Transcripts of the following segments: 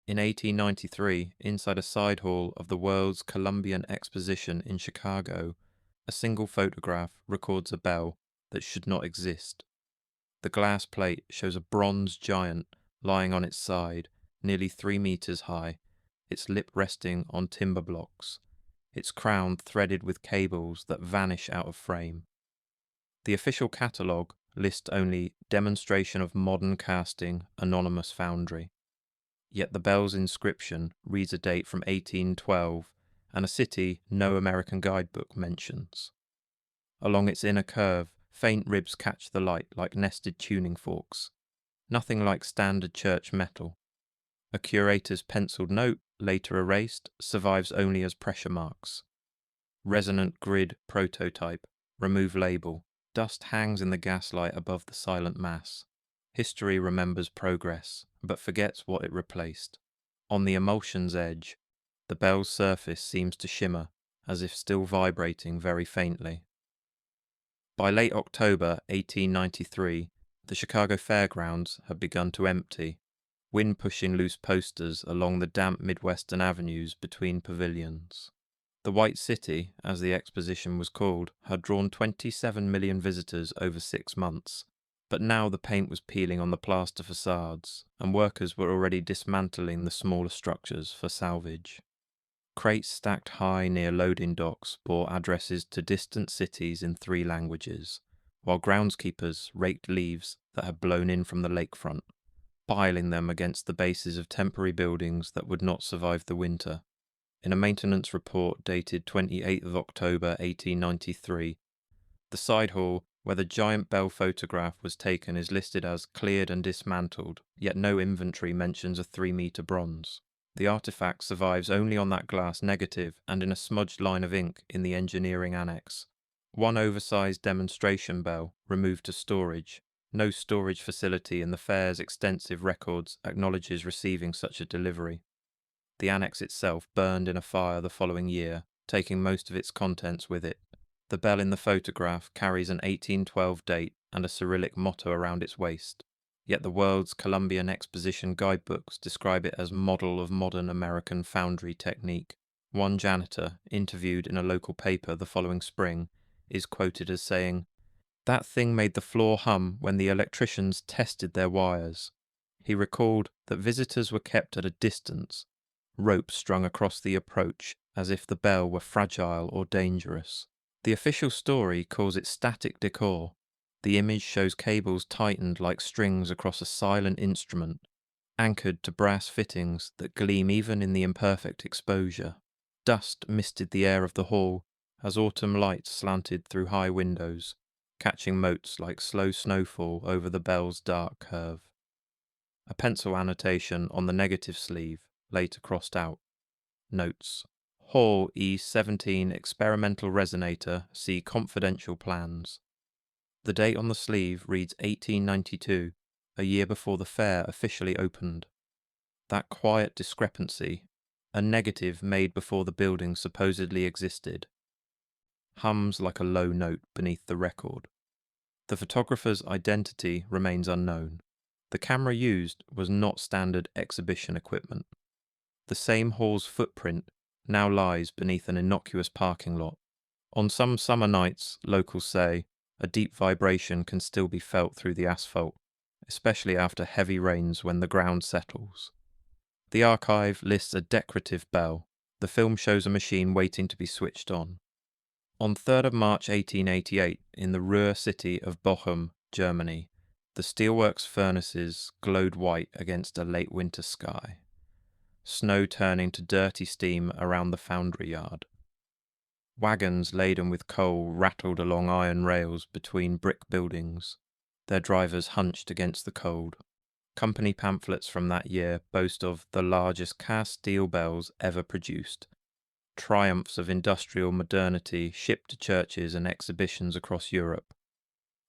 In 1893, inside a side hall of the World's Columbian Exposition in Chicago, a single photograph records a bell that should not exist. The glass plate shows a bronze giant lying on its side, nearly 3 meters high, its lip resting on timber blocks, its crown threaded with cables that vanish out of frame. The official catalogue lists only demonstration of modern casting, anonymous foundry. Yet the bell's inscription reads a date from 1812 and a city no American guidebook mentions. Along its inner curve, faint ribs catch the light like nested tuning forks. Nothing like standard church metal. A curator's penciled note, later erased, survives only as pressure marks. Resonant grid prototype. Remove label. Dust hangs in the gaslight above the silent mass. History remembers progress, but forgets what it replaced. On the emulsion's edge, the bell's surface seems to shimmer, as if still vibrating very faintly. By late October 1893, the Chicago Fairgrounds had begun to empty, wind pushing loose posters along the damp Midwestern avenues between pavilions. The White City, as the exposition was called, had drawn 27 million visitors over 6 months, but now the paint was peeling on the plaster facades, and workers were already dismantling the smaller structures for salvage. Crates stacked high near loading docks bore addresses to distant cities in 3 languages, while groundskeepers raked leaves that had blown in from the lakefront, piling them against the bases of temporary buildings that would not survive the winter. In a maintenance report dated 28th of October 1893, the side hall where the giant bell photograph was taken is listed as cleared and dismantled, yet no inventory mentions a 3-meter bronze. The artifact survives only on that glass negative and in a smudged line of ink in the engineering annex. One oversized demonstration bell removed to storage. No storage facility in the fair's extensive records acknowledges receiving such a delivery. The annex itself burned in a fire the following year, taking most of its contents with it. The bell in the photograph carries an 1812 date and a Cyrillic motto around its waist, yet the World's Columbian Exposition guidebooks describe it as model of modern American foundry technique. One janitor, interviewed in a local paper the following spring, is quoted as saying, "That thing made the floor hum when the electricians tested their wires." He recalled that visitors were kept at a distance, ropes strung across the approach as if the bell were fragile or dangerous. The official story calls it static decor. The image shows cables tightened like strings across a silent instrument, anchored to brass fittings that gleam even in the imperfect exposure. Dust misted the air of the hall as autumn light slanted through high windows, catching motes like slow snowfall over the bell's dark curve. A pencil annotation on the negative sleeve, later crossed out, notes: Hall E17 experimental resonator, see confidential plans. The date on the sleeve reads 1892, a year before the fair officially opened. That quiet discrepancy, a negative made before the building supposedly existed, hums like a low note beneath the record. The photographer's identity remains unknown. The camera used was not standard exhibition equipment. The same hall's footprint now lies beneath an innocuous parking lot. On some summer nights, locals say, a deep vibration can still be felt through the asphalt, especially after heavy rains when the ground settles. The archive lists a decorative bell. The film shows a machine waiting to be switched on. On 3rd of March 1888, in the Ruhr city of Bochum, Germany, the steelworks furnaces glowed white against a late winter sky, snow turning to dirty steam around the foundry yard. Wagons laden with coal rattled along iron rails between brick buildings, their drivers hunched against the cold. Company pamphlets from that year boast of the largest cast steel bells ever produced, triumphs of industrial modernity shipped to churches and exhibitions across Europe.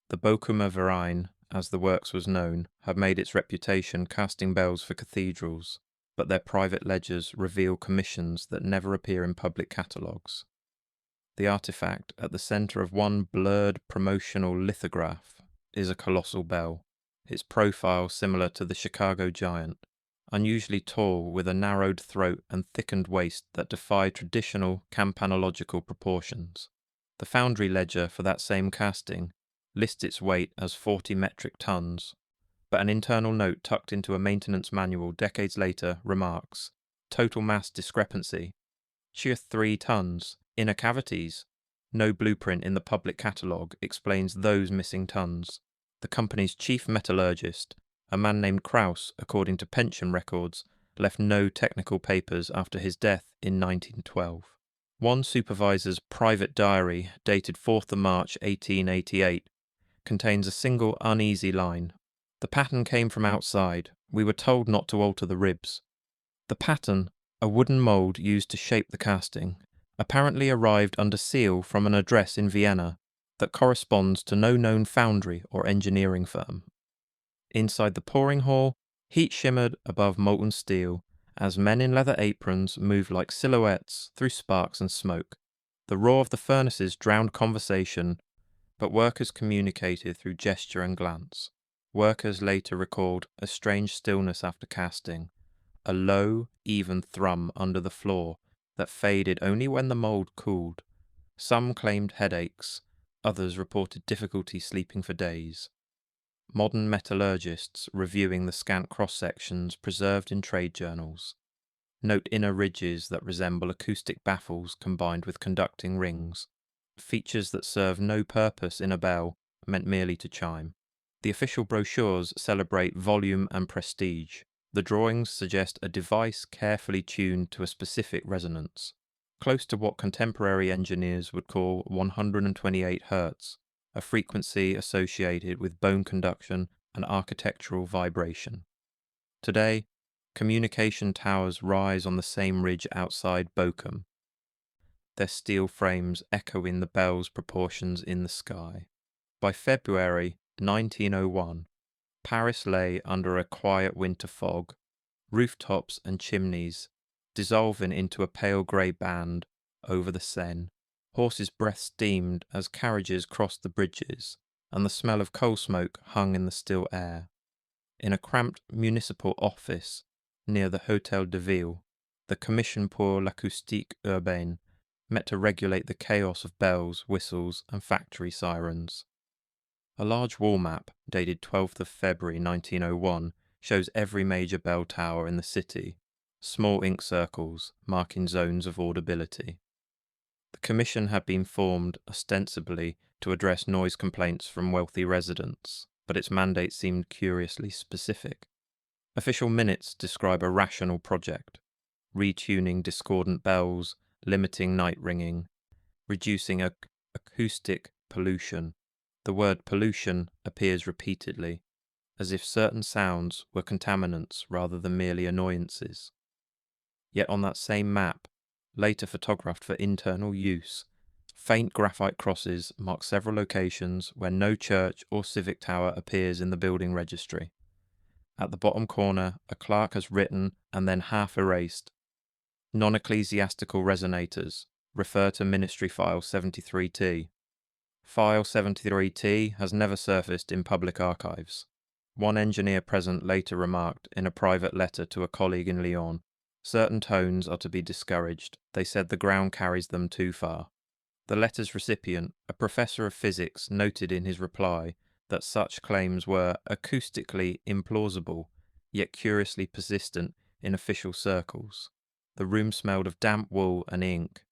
The Bochumer Verein, as the works was known, had made its reputation casting bells for cathedrals, but their private ledgers reveal commissions that never appear in public catalogues. The artifact at the centre of one blurred promotional lithograph is a colossal bell, its profile similar to the Chicago giant, unusually tall with a narrowed throat and thickened waist that defy traditional campanological proportions. The foundry ledger for that same casting lists its weight as 40 metric tons, but an internal note tucked into a maintenance manual decades later remarks, total mass discrepancy, sheer 3 tons, inner cavities. No blueprint in the public catalogue explains those missing tons. The company's chief metallurgist, a man named Kraus, according to pension records, left no technical papers after his death in 1912. One supervisor's private diary, dated 4th of March 1888, contains a single uneasy line. The pattern came from outside. We were told not to alter the ribs. The pattern, a wooden mould used to shape the casting, apparently arrived under seal from an address in Vienna that corresponds to no known foundry or engineering firm. Inside the pouring hall, heat shimmered above molten steel as men in leather aprons moved like silhouettes through sparks and smoke. The roar of the furnaces drowned conversation, but workers communicated through gesture and glance. Workers later recalled a strange stillness after casting, a low, even thrum under the floor that faded only when the mould cooled. Some claimed headaches, others reported difficulty sleeping for days. Modern metallurgists reviewing the scant cross-sections preserved in trade journals note inner ridges that resemble acoustic baffles combined with conducting rings, features that serve no purpose in a bell, meant merely to chime. The official brochures celebrate volume and prestige. The drawings suggest a device carefully tuned to a specific resonance, close to what contemporary engineers would call 128 Hz, a frequency associated with bone conduction and architectural vibration. Today, communication towers rise on the same ridge outside Bochum, their steel frames echoing the bell's proportions in the sky. By February 1901, Paris lay under a quiet winter fog, rooftops and chimneys dissolving into a pale grey band over the Seine. Horses' breath steamed as carriages crossed the bridges, and the smell of coal smoke hung in the still air. In a cramped municipal office near the Hôtel de Ville, the Commission pour l'acoustique urbaine met to regulate the chaos of bells, whistles, and factory sirens. A large wall map, dated 12th of February 1901, shows every major bell tower in the city, small ink circles marking zones of audibility. The commission had been formed ostensibly to address noise complaints from wealthy residents, but its mandate seemed curiously specific. Official minutes describe a rational project, retuning discordant bells, limiting night ringing, reducing acoustic pollution. The word pollution appears repeatedly, as if certain sounds were contaminants rather than merely annoyances. Yet on that same map, later photographed for internal use, faint graphite crosses mark several locations where no church or civic tower appears in the building registry. At the bottom corner, a clerk has written and then half erased, "Non-ecclesiastical resonators, refer to Ministry File 73T. File 73T has never surfaced in public archives." One engineer present later remarked in a private letter to a colleague in Lyon, "Certain tones are to be discouraged. They said the ground carries them too far." The letter's recipient, a professor of physics, noted in his reply that such claims were acoustically implausible, yet curiously persistent in official circles. The room smelled of damp wool and ink,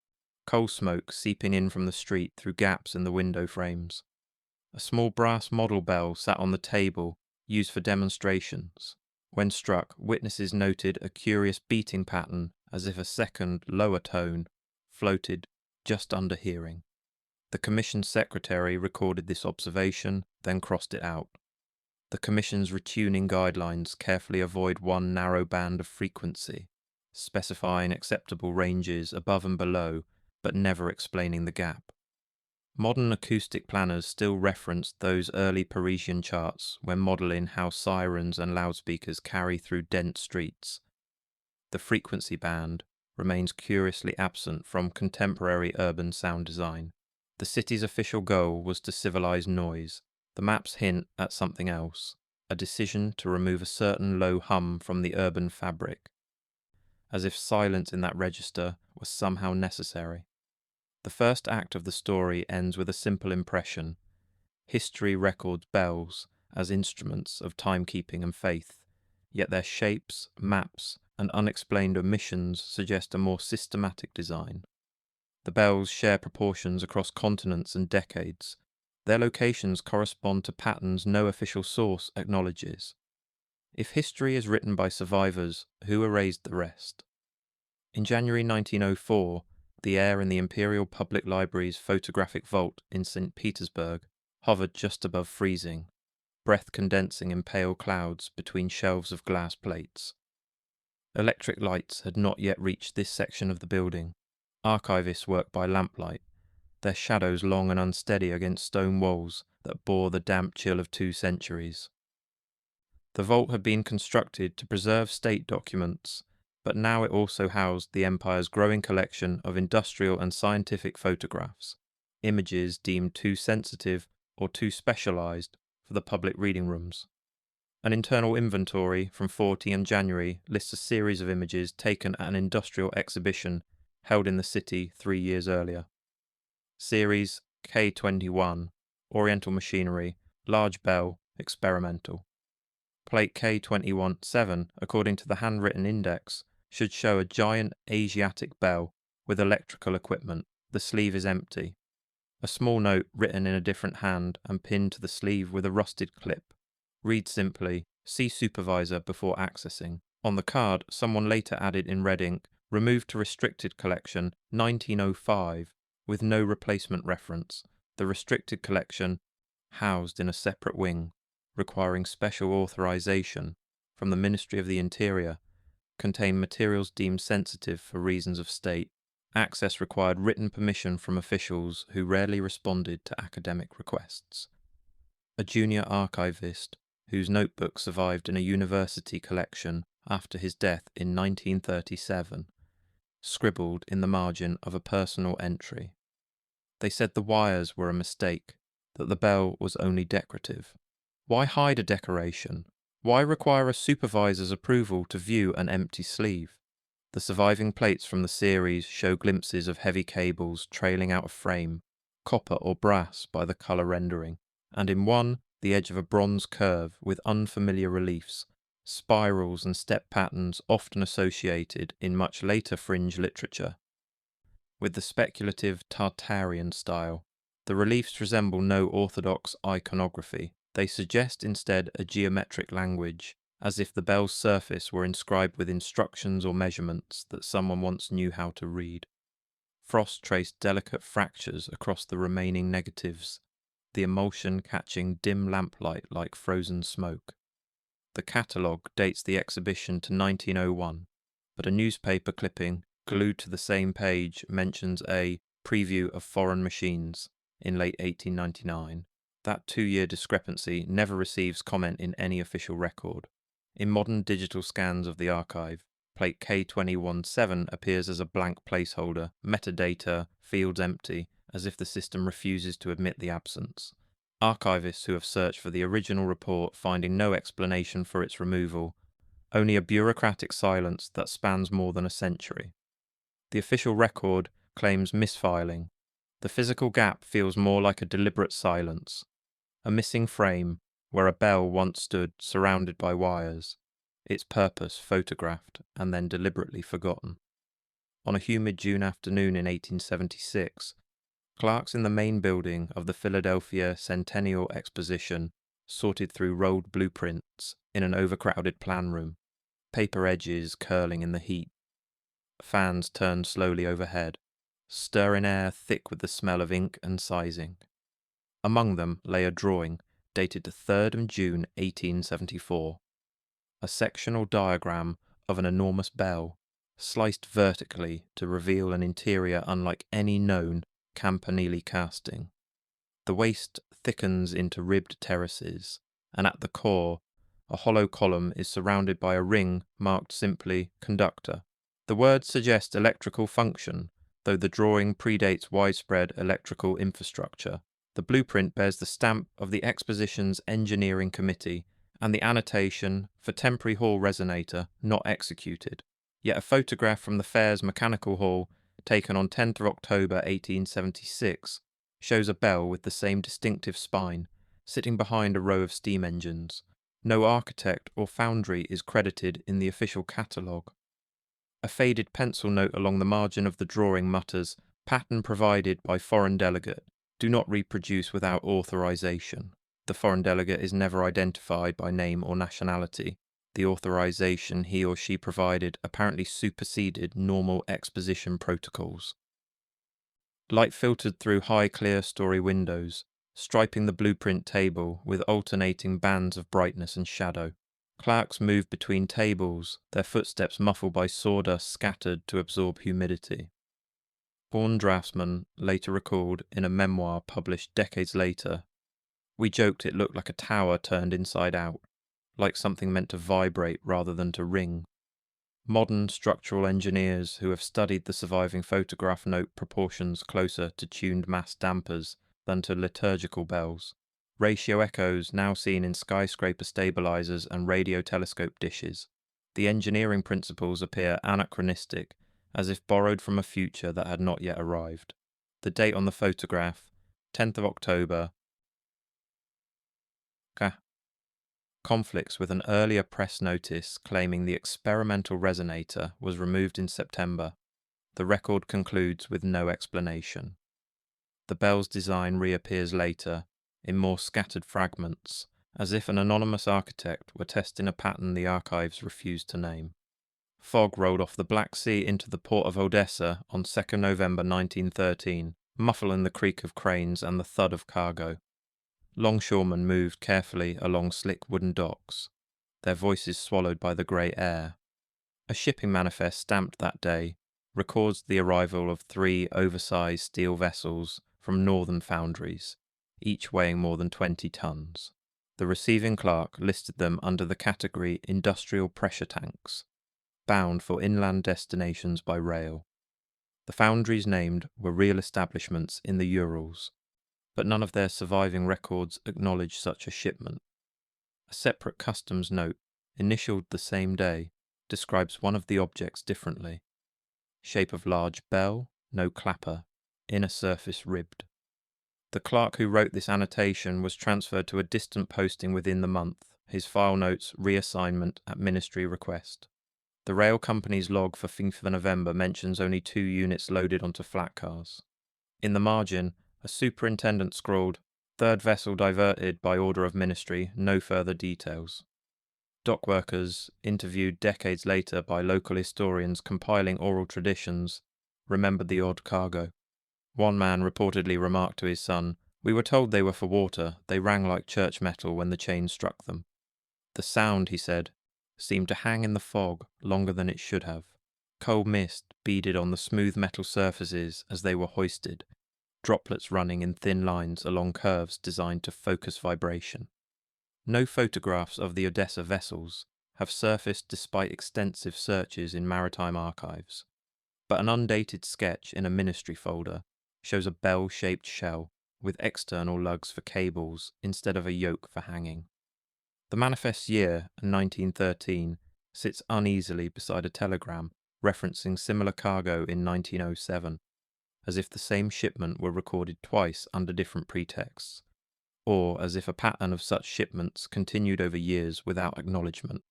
coal smoke seeping in from the street through gaps in the window frames. A small brass model bell sat on the table, used for demonstrations. When struck, witnesses noted a curious beating pattern as if a second, lower tone floated just under hearing. The Commission's secretary recorded this observation, then crossed it out. The Commission's retuning guidelines carefully avoid one narrow band of frequency, specifying acceptable ranges above and below, but never explaining the gap. Modern acoustic planners still reference those early Parisian charts when modelling how sirens and loudspeakers carry through dense streets. The frequency band remains curiously absent from contemporary urban sound design. The city's official goal was to civilize noise. The maps hint at something else, a decision to remove a certain low hum from the urban fabric, as if silence in that register was somehow necessary. The first act of the story ends with a simple impression. History records bells as instruments of timekeeping and faith, yet their shapes, maps, and unexplained omissions suggest a more systematic design. The bells share proportions across continents and decades. Their locations correspond to patterns no official source acknowledges. If history is written by survivors, who erased the rest? In January 1904, the air in the Imperial Public Library's photographic vault in St. Petersburg hovered just above freezing, breath condensing in pale clouds between shelves of glass plates. Electric lights had not yet reached this section of the building. Archivists worked by lamplight, their shadows long and unsteady against stone walls that bore the damp chill of 2 centuries. The vault had been constructed to preserve state documents, but now it also housed the Empire's growing collection of industrial and scientific photographs, images deemed too sensitive or too specialized for the public reading rooms. An internal inventory from 40 in January lists a series of images taken at an industrial exhibition held in the city 3 years earlier. Series K21, Oriental Machinery, Large Bell, Experimental. Plate K21-7, according to the handwritten index, should show a giant Asiatic bell with electrical equipment. The sleeve is empty. A small note written in a different hand and pinned to the sleeve with a rusted clip reads simply, "See supervisor before accessing." On the card, someone later added in red ink, "Removed to restricted collection 1905, with no replacement reference. The restricted collection housed in a separate wing, requiring special authorization from the Ministry of the Interior, contained materials deemed sensitive for reasons of state. Access required written permission from officials who rarely responded to academic requests." A junior archivist, whose notebook survived in a university collection after his death in 1937, scribbled in the margin of a personal entry. They said the wires were a mistake, that the bell was only decorative. Why hide a decoration? Why require a supervisor's approval to view an empty sleeve? The surviving plates from the series show glimpses of heavy cables trailing out of frame, copper or brass by the colour rendering, and in one, the edge of a bronze curve with unfamiliar reliefs, spirals and step patterns often associated in much later fringe literature. With the speculative Tartarian style, the reliefs resemble no orthodox iconography. They suggest instead a geometric language, as if the bell's surface were inscribed with instructions or measurements that someone once knew how to read. Frost traced delicate fractures across the remaining negatives, the emulsion catching dim lamplight like frozen smoke. The catalogue dates the exhibition to 1901, but a newspaper clipping glued to the same page mentions a preview of foreign machines in late 1899. That 2-year discrepancy never receives comment in any official record. In modern digital scans of the archive, plate K21-7 appears as a blank placeholder, metadata, fields empty, as if the system refuses to admit the absence. Archivists who have searched for the original report finding no explanation for its removal, only a bureaucratic silence that spans more than a century. The official record claims misfiling. The physical gap feels more like a deliberate silence. A missing frame where a bell once stood surrounded by wires, its purpose photographed and then deliberately forgotten. On a humid June afternoon in 1876, clerks in the main building of the Philadelphia Centennial Exposition sorted through rolled blueprints in an overcrowded plan room, paper edges curling in the heat. Fans turned slowly overhead, stirring air thick with the smell of ink and sizing. Among them lay a drawing dated to 3rd of June 1874, a sectional diagram of an enormous bell, sliced vertically to reveal an interior unlike any known campanile casting. The waist thickens into ribbed terraces, and at the core, a hollow column is surrounded by a ring marked simply conductor. The words suggest electrical function, though the drawing predates widespread electrical infrastructure. The blueprint bears the stamp of the exposition's engineering committee and the annotation for temporary hall resonator not executed. Yet a photograph from the fair's mechanical hall, taken on 10th of October 1876, shows a bell with the same distinctive spine, sitting behind a row of steam engines. No architect or foundry is credited in the official catalogue. A faded pencil note along the margin of the drawing mutters, "Pattern provided by foreign delegate. Do not reproduce without authorization." The foreign delegate is never identified by name or nationality. The authorization he or she provided apparently superseded normal exposition protocols. Light filtered through high clear-story windows, striping the blueprint table with alternating bands of brightness and shadow. Clerks moved between tables, their footsteps muffled by sawdust scattered to absorb humidity. Born draftsman later recalled in a memoir published decades later, "We joked it looked like a tower turned inside out, like something meant to vibrate rather than to ring." Modern structural engineers who have studied the surviving photograph note proportions closer to tuned mass dampers than to liturgical bells. Ratio echoes now seen in skyscraper stabilizers and radio telescope dishes. The engineering principles appear anachronistic, as if borrowed from a future that had not yet arrived. The date on the photograph, 10th of October, conflicts with an earlier press notice claiming the experimental resonator was removed in September. The record concludes with no explanation. The bell's design reappears later, in more scattered fragments, as if an anonymous architect were testing a pattern the archives refused to name. Fog rolled off the Black Sea into the port of Odessa on 2nd November 1913, muffling the creak of cranes and the thud of cargo. Longshoremen moved carefully along slick wooden docks, their voices swallowed by the grey air. A shipping manifest stamped that day records the arrival of 3 oversized steel vessels from northern foundries, each weighing more than 20 tons. The receiving clerk listed them under the category industrial pressure tanks, bound for inland destinations by rail. The foundries named were real establishments in the Urals, but none of their surviving records acknowledge such a shipment. A separate customs note, initialed the same day, describes one of the objects differently. Shape of large bell, no clapper, inner surface ribbed. The clerk who wrote this annotation was transferred to a distant posting within the month, his file notes reassignment at ministry request. The rail company's log for 5th of November mentions only 2 units loaded onto flat cars. In the margin, a superintendent scrawled, "Third vessel diverted by order of ministry, no further details." Dock workers, interviewed decades later by local historians compiling oral traditions, remembered the odd cargo. One man reportedly remarked to his son, "We were told they were for water, they rang like church metal when the chain struck them." The sound, he said, seemed to hang in the fog longer than it should have. Cold mist beaded on the smooth metal surfaces as they were hoisted, droplets running in thin lines along curves designed to focus vibration. No photographs of the Odessa vessels have surfaced despite extensive searches in maritime archives, but an undated sketch in a ministry folder shows a bell-shaped shell with external lugs for cables instead of a yoke for hanging. The manifest year, 1913, sits uneasily beside a telegram referencing similar cargo in 1907, as if the same shipment were recorded twice under different pretexts, or as if a pattern of such shipments continued over years without acknowledgement.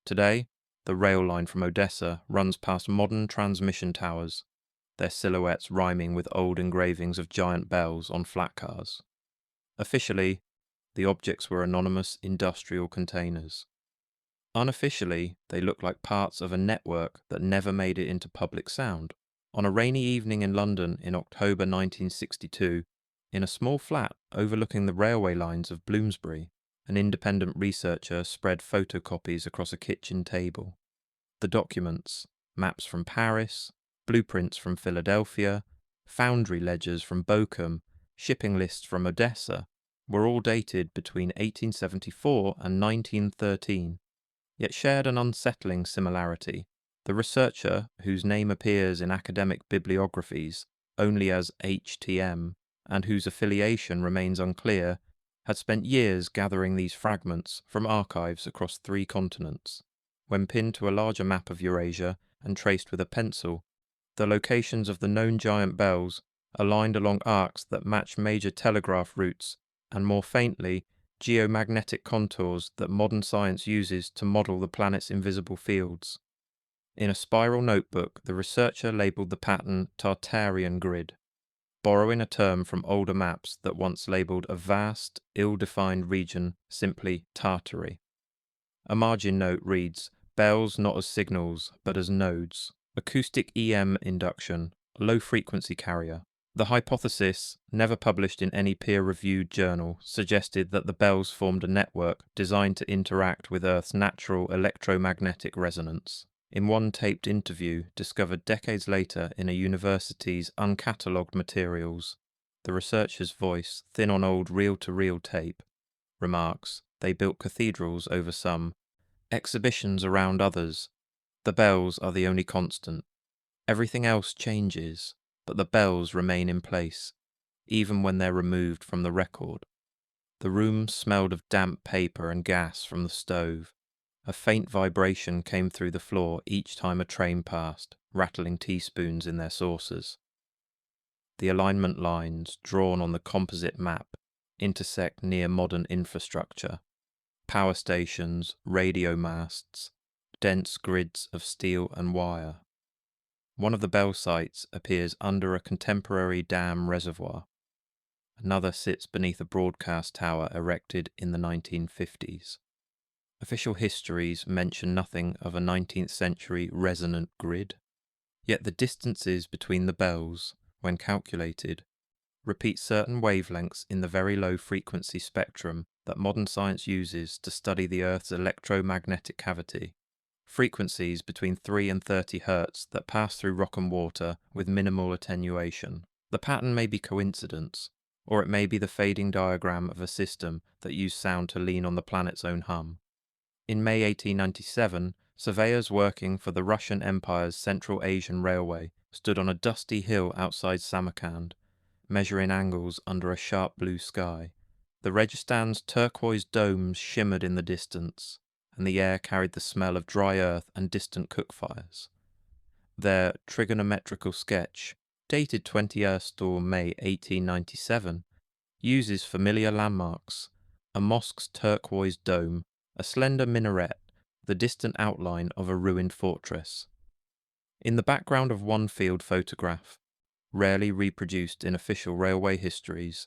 Today, the rail line from Odessa runs past modern transmission towers, their silhouettes rhyming with old engravings of giant bells on flat cars. Officially, the objects were anonymous industrial containers. Unofficially, they look like parts of a network that never made it into public sound. On a rainy evening in London in October 1962, in a small flat overlooking the railway lines of Bloomsbury, an independent researcher spread photocopies across a kitchen table. The documents, maps from Paris, blueprints from Philadelphia, foundry ledgers from Bochum, shipping lists from Odessa, were all dated between 1874 and 1913, yet shared an unsettling similarity. The researcher, whose name appears in academic bibliographies only as HTM, and whose affiliation remains unclear, had spent years gathering these fragments from archives across 3 continents. When pinned to a larger map of Eurasia and traced with a pencil, the locations of the known giant bells aligned along arcs that matched major telegraph routes and, more faintly, geomagnetic contours that modern science uses to model the planet's invisible fields. In a spiral notebook, the researcher labelled the pattern Tartarian grid, borrowing a term from older maps that once labelled a vast, ill-defined region simply Tartary. A margin note reads, "Bells not as signals, but as nodes. Acoustic EM induction, low-frequency carrier." The hypothesis, never published in any peer-reviewed journal, suggested that the bells formed a network designed to interact with Earth's natural electromagnetic resonance. In one taped interview discovered decades later in a university's uncatalogued materials, the researcher's voice, thin on old reel-to-reel tape, remarks, "They built cathedrals over some, exhibitions around others. The bells are the only constant. Everything else changes, but the bells remain in place, even when they're removed from the record." The room smelled of damp paper and gas from the stove. A faint vibration came through the floor each time a train passed, rattling teaspoons in their saucers. The alignment lines, drawn on the composite map, intersect near modern infrastructure. Power stations, radio masts, dense grids of steel and wire. One of the bell sites appears under a contemporary dam reservoir. Another sits beneath a broadcast tower erected in the 1950s. Official histories mention nothing of a 19th century resonant grid, yet the distances between the bells, when calculated, repeat certain wavelengths in the very low frequency spectrum that modern science uses to study the Earth's electromagnetic cavity, frequencies between 3 and 30 Hz that pass through rock and water with minimal attenuation. The pattern may be coincidence, or it may be the fading diagram of a system that used sound to lean on the planet's own hum. In May 1897, surveyors working for the Russian Empire's Central Asian Railway stood on a dusty hill outside Samarkand, measuring angles under a sharp blue sky. The Registan's turquoise domes shimmered in the distance, and the air carried the smell of dry earth and distant cook-fires. Their trigonometrical sketch, dated 21st or May 1897, uses familiar landmarks: a mosque's turquoise dome, a slender minaret, the distant outline of a ruined fortress. In the background of one field photograph, rarely reproduced in official railway histories,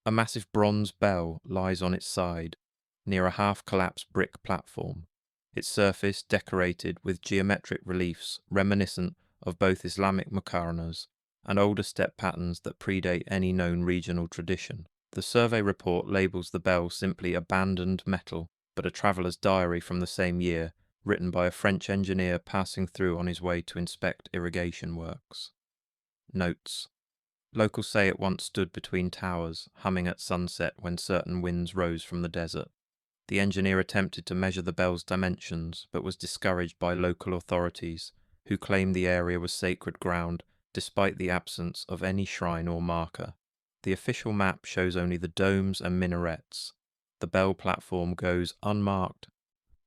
a massive bronze bell lies on its side, near a half-collapsed brick platform, its surface decorated with geometric reliefs reminiscent of both Islamic muqarnas and older step patterns that predate any known regional tradition. The survey report labels the bell simply abandoned metal, but a traveller's diary from the same year, written by a French engineer passing through on his way to inspect irrigation works. Notes. Locals say it once stood between towers, humming at sunset when certain winds rose from the desert. The engineer attempted to measure the bell's dimensions, but was discouraged by local authorities, who claimed the area was sacred ground despite the absence of any shrine or marker. The official map shows only the domes and minarets. The bell platform goes unmarked,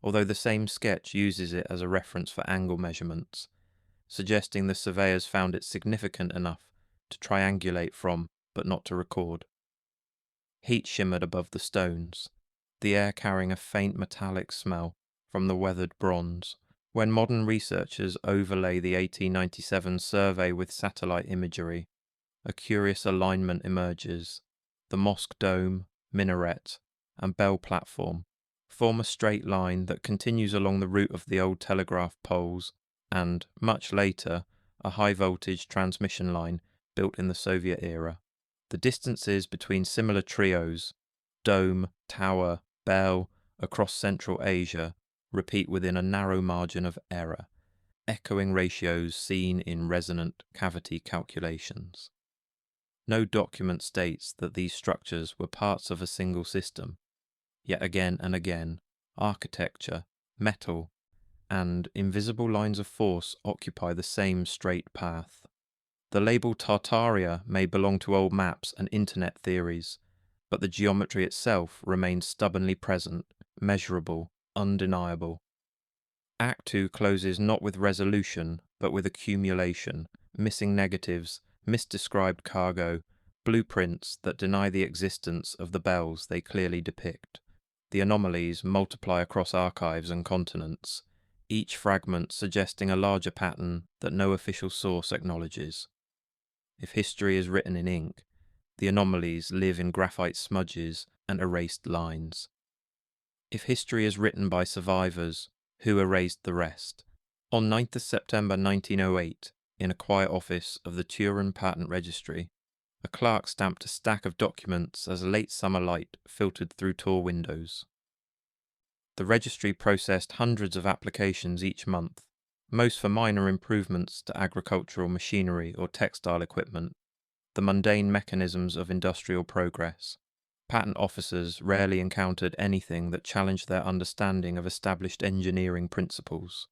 although the same sketch uses it as a reference for angle measurements, suggesting the surveyors found it significant enough to triangulate from, but not to record. Heat shimmered above the stones, the air carrying a faint metallic smell from the weathered bronze. When modern researchers overlay the 1897 survey with satellite imagery, a curious alignment emerges. The mosque dome, minaret, and bell platform form a straight line that continues along the route of the old telegraph poles and, much later, a high-voltage transmission line built in the Soviet era. The distances between similar trios, dome, tower, bell, across Central Asia, repeat within a narrow margin of error, echoing ratios seen in resonant cavity calculations. No document states that these structures were parts of a single system, yet again and again, architecture, metal, and invisible lines of force occupy the same straight path. The label Tartaria may belong to old maps and internet theories, but the geometry itself remains stubbornly present, measurable, undeniable. Act 2 closes not with resolution, but with accumulation, missing negatives, misdescribed cargo, blueprints that deny the existence of the bells they clearly depict. The anomalies multiply across archives and continents, each fragment suggesting a larger pattern that no official source acknowledges. If history is written in ink, the anomalies live in graphite smudges and erased lines. If history is written by survivors, who erased the rest? On 9th September 1908, in a quiet office of the Turin Patent Registry, a clerk stamped a stack of documents as late summer light filtered through tall windows. The registry processed hundreds of applications each month, most for minor improvements to agricultural machinery or textile equipment, the mundane mechanisms of industrial progress. Patent officers rarely encountered anything that challenged their understanding of established engineering principles.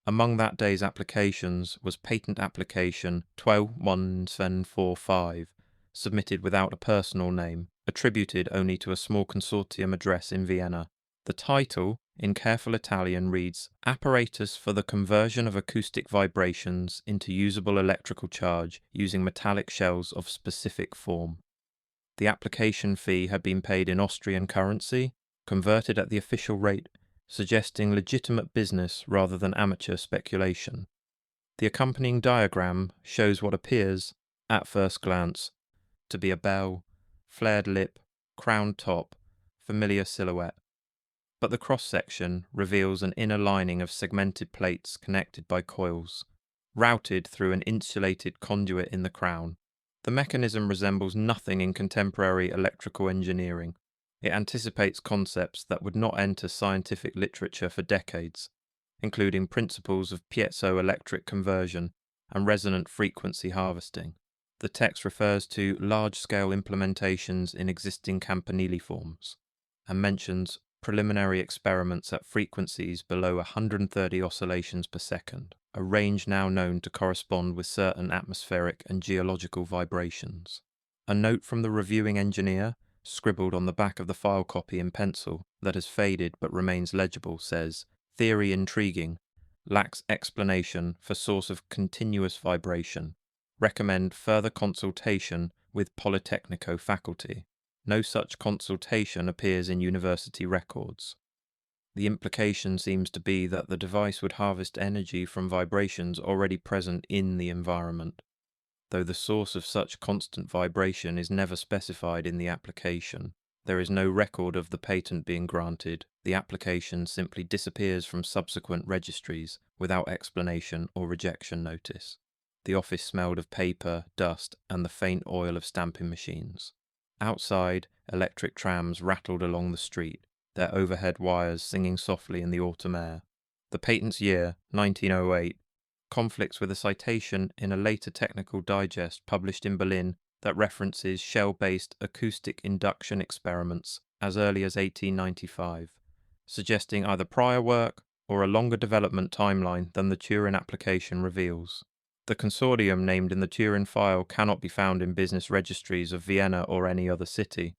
Among that day's applications was patent application 121745, submitted without a personal name, attributed only to a small consortium address in Vienna. The title, in careful Italian, reads, "Apparatus for the conversion of acoustic vibrations into usable electrical charge using metallic shells of specific form." The application fee had been paid in Austrian currency, converted at the official rate, suggesting legitimate business rather than amateur speculation. The accompanying diagram shows what appears, at first glance, to be a bell, flared lip, crowned top, familiar silhouette. But the cross-section reveals an inner lining of segmented plates connected by coils, routed through an insulated conduit in the crown. The mechanism resembles nothing in contemporary electrical engineering. It anticipates concepts that would not enter scientific literature for decades, including principles of piezoelectric conversion and resonant frequency harvesting. The text refers to large-scale implementations in existing campanile forms and mentions preliminary experiments at frequencies below 130 oscillations per second, a range now known to correspond with certain atmospheric and geological vibrations. A note from the reviewing engineer, scribbled on the back of the file copy in pencil that has faded but remains legible, says, "Theory intriguing, lacks explanation for source of continuous vibration. Recommend further consultation with Polytechnico faculty." No such consultation appears in university records. The implication seems to be that the device would harvest energy from vibrations already present in the environment, though the source of such constant vibration is never specified in the application. There is no record of the patent being granted. The application simply disappears from subsequent registries without explanation or rejection notice. The office smelled of paper, dust, and the faint oil of stamping machines. Outside, electric trams rattled along the street, their overhead wires singing softly in the autumn air. The patent's year, 1908, conflicts with a citation in a later technical digest published in Berlin that references shell-based acoustic induction experiments as early as 1895, suggesting either prior work or a longer development timeline than the Turin application reveals. The consortium named in the Turin file cannot be found in business registries of Vienna or any other city.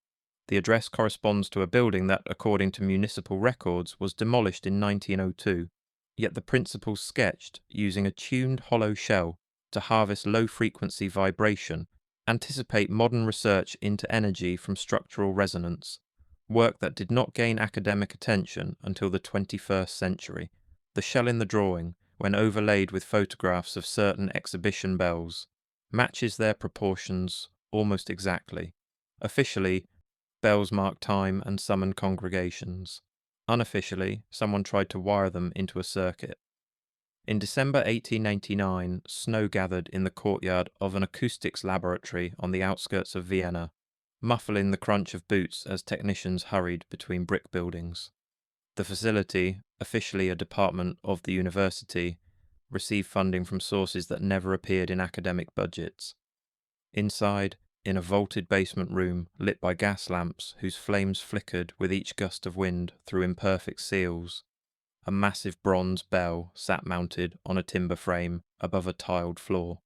The address corresponds to a building that, according to municipal records, was demolished in 1902, yet the principles sketched, using a tuned hollow shell to harvest low-frequency vibration, anticipate modern research into energy from structural resonance, work that did not gain academic attention until the 21st century. The shell in the drawing, when overlaid with photographs of certain exhibition bells, matches their proportions almost exactly. Officially, bells mark time and summon congregations. Unofficially, someone tried to wire them into a circuit. In December 1889, snow gathered in the courtyard of an acoustics laboratory on the outskirts of Vienna, muffling the crunch of boots as technicians hurried between brick buildings. The facility, officially a department of the university, received funding from sources that never appeared in academic budgets. Inside, in a vaulted basement room lit by gas lamps whose flames flickered with each gust of wind through imperfect seals, a massive bronze bell sat mounted on a timber frame above a tiled floor.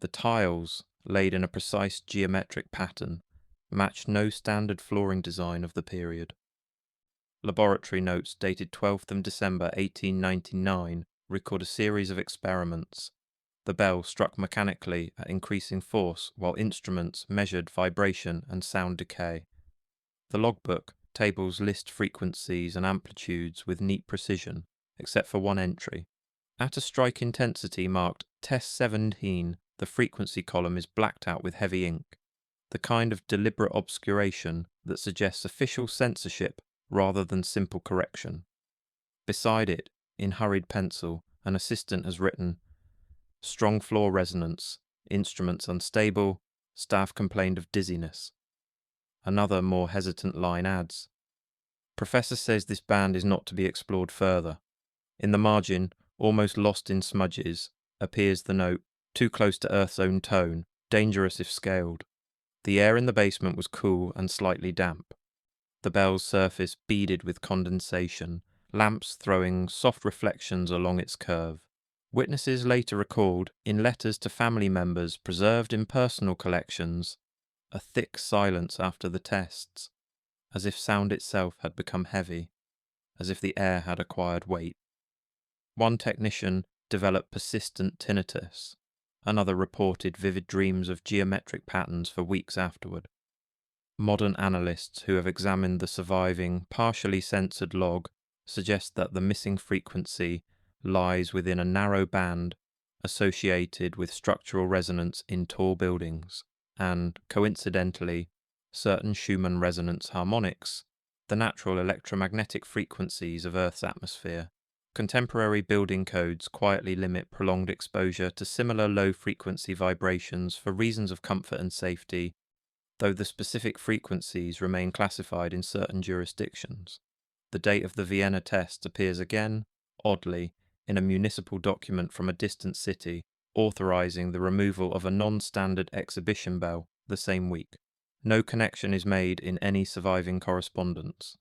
The tiles, laid in a precise geometric pattern, matched no standard flooring design of the period. Laboratory notes dated 12th of December 1899 record a series of experiments. The bell struck mechanically at increasing force while instruments measured vibration and sound decay. The logbook tables list frequencies and amplitudes with neat precision, except for one entry. At a strike intensity marked Test 17, the frequency column is blacked out with heavy ink, the kind of deliberate obscuration that suggests official censorship rather than simple correction. Beside it, in hurried pencil, an assistant has written, "Strong floor resonance, instruments unstable, staff complained of dizziness." Another, more hesitant line adds, "Professor says this band is not to be explored further." In the margin, almost lost in smudges, appears the note, "Too close to Earth's own tone, dangerous if scaled." The air in the basement was cool and slightly damp. The bell's surface beaded with condensation, lamps throwing soft reflections along its curve. Witnesses later recalled, in letters to family members preserved in personal collections, a thick silence after the tests, as if sound itself had become heavy, as if the air had acquired weight. One technician developed persistent tinnitus. Another reported vivid dreams of geometric patterns for weeks afterward. Modern analysts who have examined the surviving, partially censored log suggest that the missing frequency lies within a narrow band associated with structural resonance in tall buildings, and, coincidentally, certain Schumann resonance harmonics, the natural electromagnetic frequencies of Earth's atmosphere. Contemporary building codes quietly limit prolonged exposure to similar low-frequency vibrations for reasons of comfort and safety, though the specific frequencies remain classified in certain jurisdictions. The date of the Vienna test appears again, oddly, in a municipal document from a distant city, authorizing the removal of a non-standard exhibition bell the same week. No connection is made in any surviving correspondence,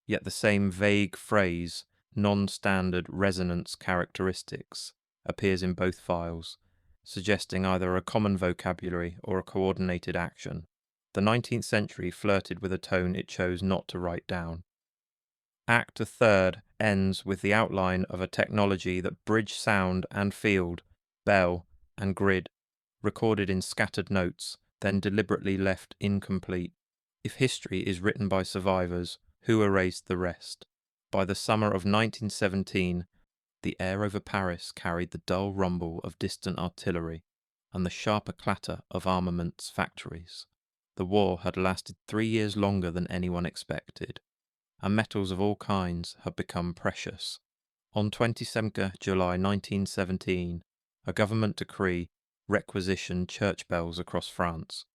yet the same vague phrase, non-standard resonance characteristics, appears in both files, suggesting either a common vocabulary or a coordinated action. The 19th century flirted with a tone it chose not to write down. Act third ends with the outline of a technology that bridged sound and field, bell and grid, recorded in scattered notes, then deliberately left incomplete. If history is written by survivors, who erased the rest? By the summer of 1917, the air over Paris carried the dull rumble of distant artillery and the sharper clatter of armaments factories. The war had lasted 3 years longer than anyone expected, and metals of all kinds had become precious. On 22 July 1917, a government decree requisitioned church bells across France,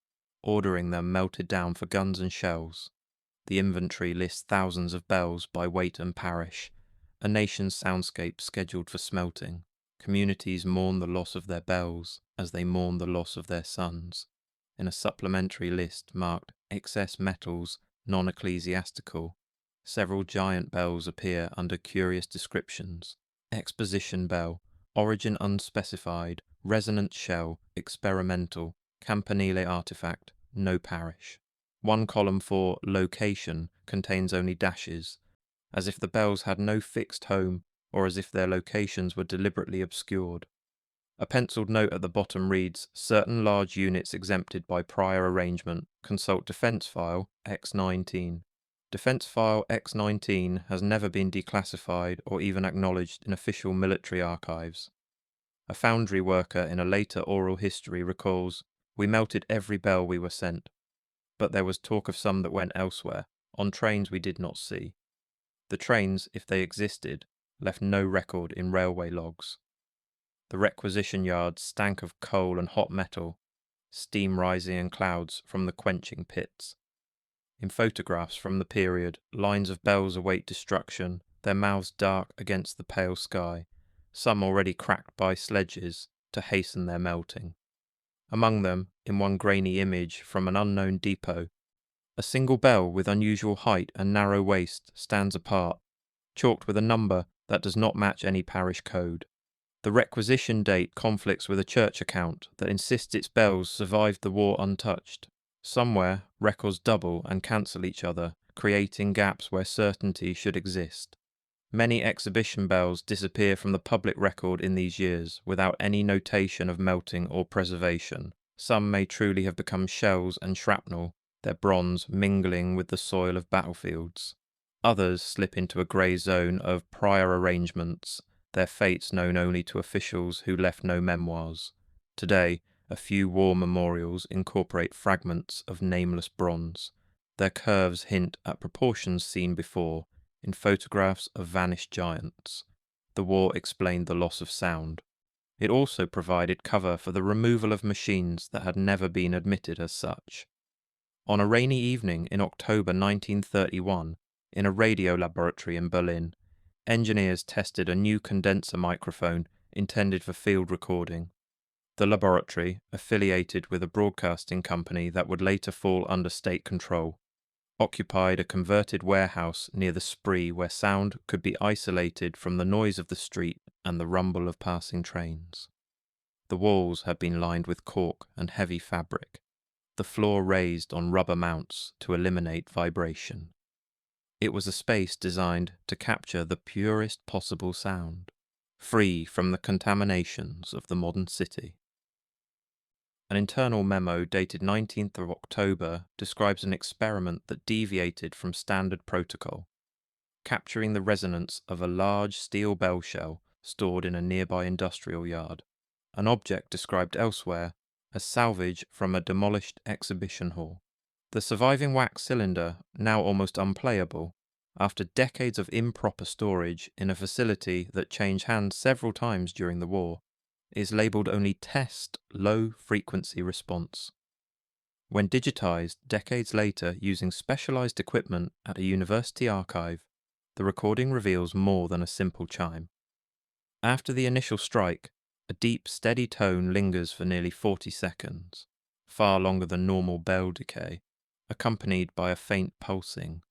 ordering them melted down for guns and shells. The inventory lists thousands of bells by weight and parish, a nation's soundscape scheduled for smelting. Communities mourn the loss of their bells as they mourn the loss of their sons. In a supplementary list marked Excess Metals Non-Ecclesiastical, several giant bells appear under curious descriptions. Exposition bell, origin unspecified, resonance shell, experimental, campanile artifact, no parish. One column for location contains only dashes, as if the bells had no fixed home or as if their locations were deliberately obscured. A penciled note at the bottom reads, "Certain large units exempted by prior arrangement. Consult Defense File X19. Defense File X19 has never been declassified or even acknowledged in official military archives." A foundry worker in a later oral history recalls, "We melted every bell we were sent, but there was talk of some that went elsewhere, on trains we did not see." The trains, if they existed, left no record in railway logs. The requisition yards stank of coal and hot metal, steam rising in clouds from the quenching pits. In photographs from the period, lines of bells await destruction, their mouths dark against the pale sky, some already cracked by sledges to hasten their melting. Among them, in one grainy image from an unknown depot, a single bell with unusual height and narrow waist stands apart, chalked with a number that does not match any parish code. The requisition date conflicts with a church account that insists its bells survived the war untouched. Somewhere, records double and cancel each other, creating gaps where certainty should exist. Many exhibition bells disappear from the public record in these years without any notation of melting or preservation. Some may truly have become shells and shrapnel, their bronze mingling with the soil of battlefields. Others slip into a grey zone of prior arrangements, their fates known only to officials who left no memoirs. Today, a few war memorials incorporate fragments of nameless bronze. Their curves hint at proportions seen before, in photographs of vanished giants. The war explained the loss of sound. It also provided cover for the removal of machines that had never been admitted as such. On a rainy evening in October 1931, in a radio laboratory in Berlin, engineers tested a new condenser microphone intended for field recording. The laboratory, affiliated with a broadcasting company that would later fall under state control, occupied a converted warehouse near the Spree where sound could be isolated from the noise of the street and the rumble of passing trains. The walls had been lined with cork and heavy fabric, the floor raised on rubber mounts to eliminate vibration. It was a space designed to capture the purest possible sound, free from the contaminations of the modern city. An internal memo dated 19th of October describes an experiment that deviated from standard protocol, capturing the resonance of a large steel bell shell stored in a nearby industrial yard, an object described elsewhere as salvage from a demolished exhibition hall. The surviving wax cylinder, now almost unplayable, after decades of improper storage in a facility that changed hands several times during the war, is labelled only Test Low Frequency Response. When digitized decades later using specialized equipment at a university archive, the recording reveals more than a simple chime. After the initial strike, a deep, steady tone lingers for nearly 40 seconds, far longer than normal bell decay, accompanied by a faint pulsing,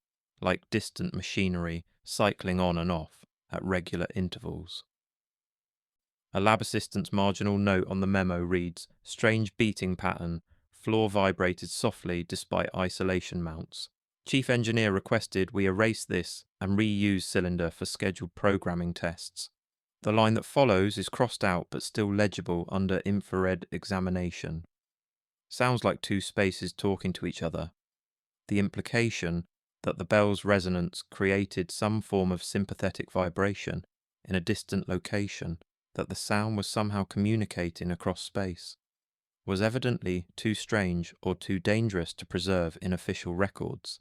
like distant machinery cycling on and off at regular intervals. A lab assistant's marginal note on the memo reads, "Strange beating pattern, floor vibrated softly despite isolation mounts. Chief engineer requested we erase this and reuse cylinder for scheduled programming tests." The line that follows is crossed out but still legible under infrared examination. Sounds like two spaces talking to each other. The implication that the bell's resonance created some form of sympathetic vibration in a distant location, that the sound was somehow communicating across space, was evidently too strange or too dangerous to preserve in official records.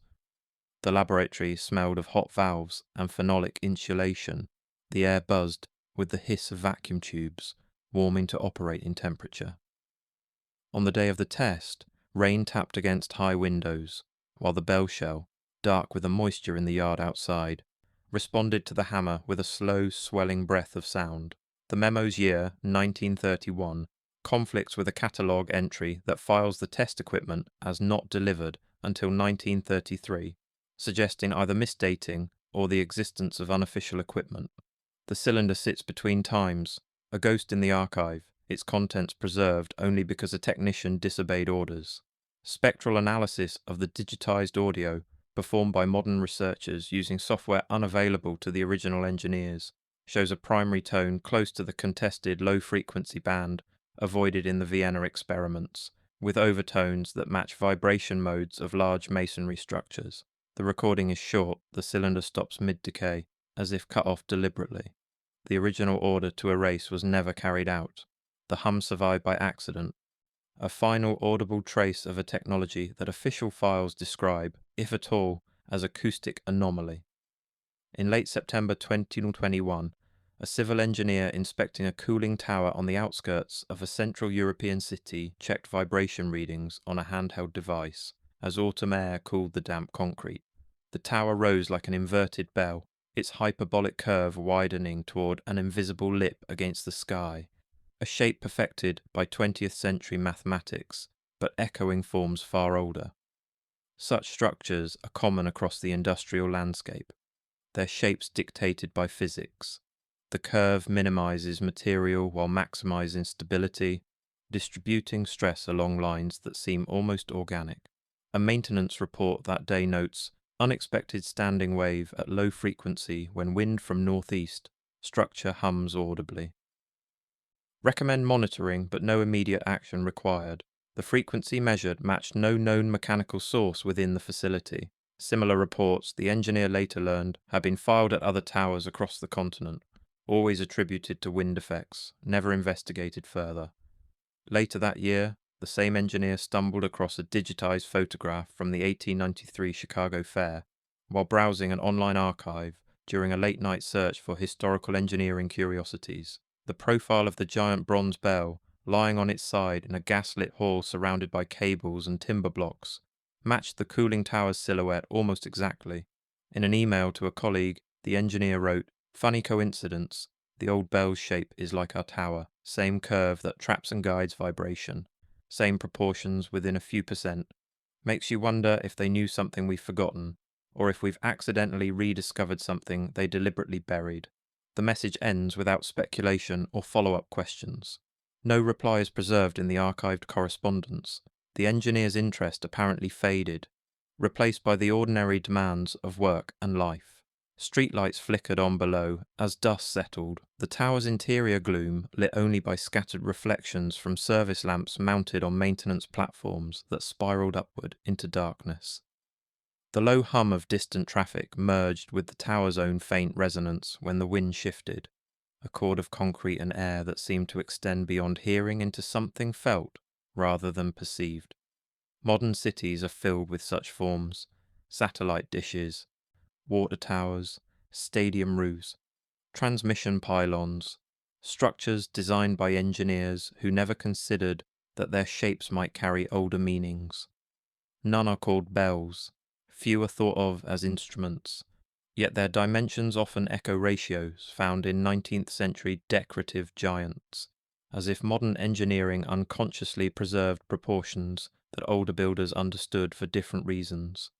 The laboratory smelled of hot valves and phenolic insulation. The air buzzed with the hiss of vacuum tubes, warming to operating temperature. On the day of the test, rain tapped against high windows, while the bell shell, dark with the moisture in the yard outside, responded to the hammer with a slow, swelling breath of sound. The memo's year, 1931, conflicts with a catalogue entry that files the test equipment as not delivered until 1933, suggesting either misdating or the existence of unofficial equipment. The cylinder sits between times, a ghost in the archive, its contents preserved only because a technician disobeyed orders. Spectral analysis of the digitized audio, performed by modern researchers using software unavailable to the original engineers, shows a primary tone close to the contested low-frequency band avoided in the Vienna experiments, with overtones that match vibration modes of large masonry structures. The recording is short, the cylinder stops mid-decay, as if cut off deliberately. The original order to erase was never carried out. The hum survived by accident, a final audible trace of a technology that official files describe, if at all, as acoustic anomaly. In late September 2021, a civil engineer inspecting a cooling tower on the outskirts of a Central European city checked vibration readings on a handheld device as autumn air cooled the damp concrete. The tower rose like an inverted bell, its hyperbolic curve widening toward an invisible lip against the sky, a shape perfected by 20th century mathematics, but echoing forms far older. Such structures are common across the industrial landscape, their shapes dictated by physics. The curve minimizes material while maximizing stability, distributing stress along lines that seem almost organic. A maintenance report that day notes, unexpected standing wave at low frequency when wind from northeast, structure hums audibly. Recommend monitoring but no immediate action required. The frequency measured matched no known mechanical source within the facility. Similar reports, the engineer later learned, had been filed at other towers across the continent, always attributed to wind effects, never investigated further. Later that year, the same engineer stumbled across a digitized photograph from the 1893 Chicago Fair while browsing an online archive during a late-night search for historical engineering curiosities. The profile of the giant bronze bell, lying on its side in a gaslit hall surrounded by cables and timber blocks, matched the cooling tower's silhouette almost exactly. In an email to a colleague, the engineer wrote, "Funny coincidence. The old bell's shape is like our tower, same curve that traps and guides vibration, same proportions within a few percent. Makes you wonder if they knew something we've forgotten, or if we've accidentally rediscovered something they deliberately buried." The message ends without speculation or follow-up questions. No reply is preserved in the archived correspondence. The engineer's interest apparently faded, replaced by the ordinary demands of work and life. Streetlights flickered on below as dust settled, the tower's interior gloom lit only by scattered reflections from service lamps mounted on maintenance platforms that spiraled upward into darkness. The low hum of distant traffic merged with the tower's own faint resonance when the wind shifted, a chord of concrete and air that seemed to extend beyond hearing into something felt rather than perceived. Modern cities are filled with such forms: satellite dishes, water towers, stadium roofs, transmission pylons, structures designed by engineers who never considered that their shapes might carry older meanings. None are called bells, few are thought of as instruments, yet their dimensions often echo ratios found in 19th century decorative giants, as if modern engineering unconsciously preserved proportions that older builders understood for different reasons,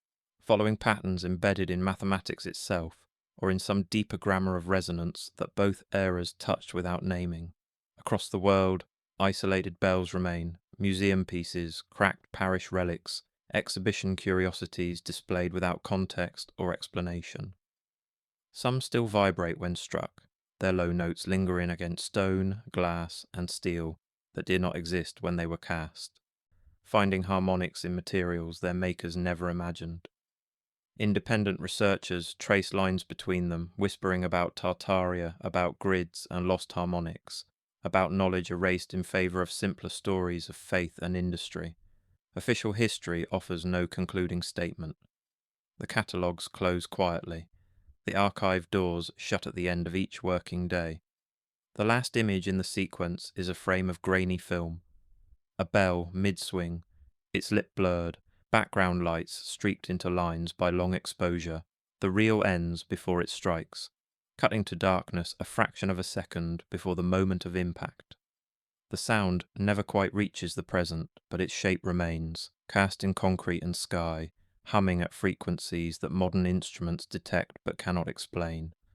following patterns embedded in mathematics itself, or in some deeper grammar of resonance that both eras touched without naming. Across the world, isolated bells remain, museum pieces, cracked parish relics, exhibition curiosities displayed without context or explanation. Some still vibrate when struck, their low notes lingering against stone, glass, and steel that did not exist when they were cast, finding harmonics in materials their makers never imagined. Independent researchers trace lines between them, whispering about Tartaria, about grids and lost harmonics, about knowledge erased in favour of simpler stories of faith and industry. Official history offers no concluding statement. The catalogues close quietly. The archive doors shut at the end of each working day. The last image in the sequence is a frame of grainy film. A bell mid-swing, its lip blurred, background lights streaked into lines by long exposure. The reel ends before it strikes, cutting to darkness a fraction of a second before the moment of impact. The sound never quite reaches the present, but its shape remains, cast in concrete and sky, humming at frequencies that modern instruments detect but cannot explain.